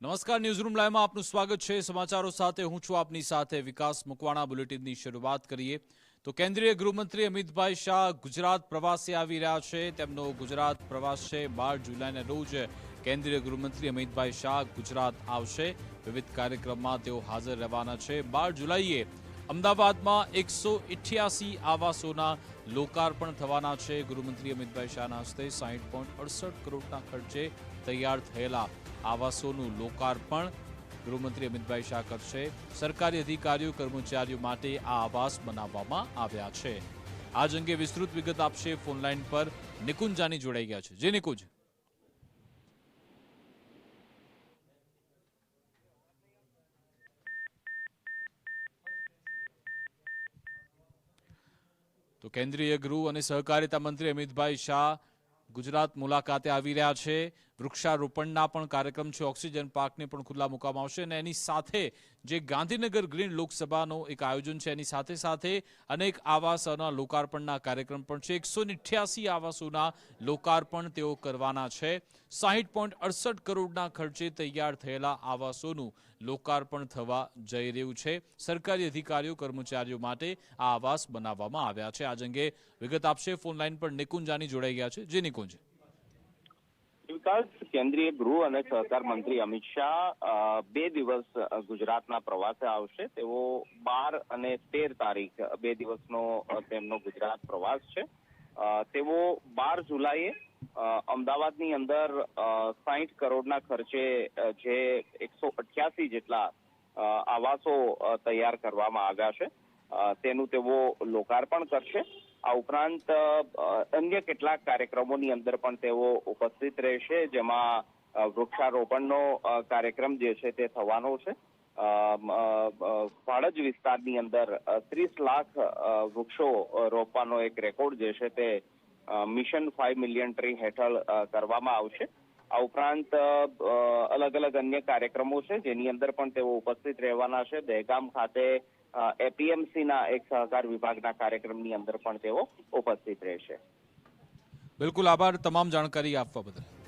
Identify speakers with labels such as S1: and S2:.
S1: નમસ્કાર, ન્યૂઝરૂમ લાઈવમાં આપનું સ્વાગત છે। સમાચારો સાથે હું છું આપની સાથે વિકાસ મકવાણા। બુલેટિનની શરૂઆત કરીએ તો કેન્દ્રીય ગૃહમંત્રી અમિતભાઈ શાહ ગુજરાત પ્રવાસે આવી રહ્યા છે। તેમનો ગુજરાત પ્રવાસ છે। 12 જુલાઈના રોજ કેન્દ્રીય ગૃહમંત્રી અમિતભાઈ શાહ ગુજરાત આવશે। વિવિધ કાર્યક્રમમાં તેઓ હાજર રહેવાના છે। 12 જુલાઈએ અમદાવાદમાં 188 આવાસોના લોકાર્પણ થવાના છે। ગૃહમંત્રી અમિતભાઈ શાહના હસ્તે 60.68 કરોડના ખર્ચે તૈયાર થયેલા આવાસોનું લોકાર્પણ ગૃહમંત્રી અમિતભાઈ શાહ કરશે। સરકારી અધિકારીઓ કર્મચારીઓ માટે આ આવાસ બનાવવામાં આવ્યા છે। આજ અંગે વિસ્તૃત વિગત આપશે ફોનલાઈન પર નિકુંજ જાની જોડાઈ ગયા છે। જે નિકુંજ, તો કેન્દ્રીય ગૃહ અને સહકારિતા મંત્રી અમિતભાઈ શાહ ગુજરાત મુલાકાતે આવી રહ્યા છે। વૃક્ષારોપણના પણ કાર્યક્રમ છે। ઓક્સિજન પાર્કને પણ ખુલ્લા મૂકવામાં આવશે અને એની સાથે જે ગાંધીનગર ગ્રીન લોકસભાનો એક આયોજન છે એની સાથે સાથે અનેક આવાસોના લોકાર્પણના કાર્યક્રમ પણ છે। 188 આવાસોના લોકાર્પણ તેઓ કરવાના છે। 60.68 કરોડના ખર્ચે તૈયાર થયેલા આવાસોનું લોકાર્પણ થવા જઈ રહ્યું છે। સરકારી અધિકારીઓ કર્મચારીઓ માટે આ આવાસ બનાવવામાં આવ્યા છે। આજ અંગે વિગત આપશે ફોનલાઈન પર નિકુંજ જાની જોડાઈ ગયા છે। જે નિકુંજ,
S2: વિકાસ, કેન્દ્રીય ગૃહ અને સહકાર મંત્રી અમિત શાહ 2 દિવસ ગુજરાતના પ્રવાસે આવશે। તેઓ 12 અને 13 તારીખ 2 દિવસનો તેમનો ગુજરાત પ્રવાસ છે। તેઓ 12 જુલાઈએ અમદાવાદની અંદર 60 કરોડના ખર્ચે જે 188 જેટલા આવાસો તૈયાર કરવામાં આવ્યા છે તેનું તેઓ લોકાર્પણ કરશે। આ ઉપરાંત અન્ય કેટલાક કાર્યક્રમોની અંદર પણ તેઓ ઉપસ્થિત રહેશે, જેમાં વૃક્ષારોપણનો કાર્યક્રમ જે છે તે થવાનો છે। ફાળજ વિસ્તારની અંદર 30 લાખ વૃક્ષો રોપવાનો એક રેકોર્ડ જે છે તે મિશન 5 મિલિયન ટ્રી હેઠળ કરવામાં આવશે। આ ઉપરાંત અલગ અલગ અન્ય કાર્યક્રમો છે જેની અંદર પણ તેઓ ઉપસ્થિત રહેવાના છે। દહેગામ ખાતે એપીએમસીના એક સહકાર વિભાગના કાર્યક્રમની અંદર પણ તેઓ ઉપસ્થિત રહેશે।
S1: બિલકુલ, આભાર તમામ જાણકારી આપવા બદલ।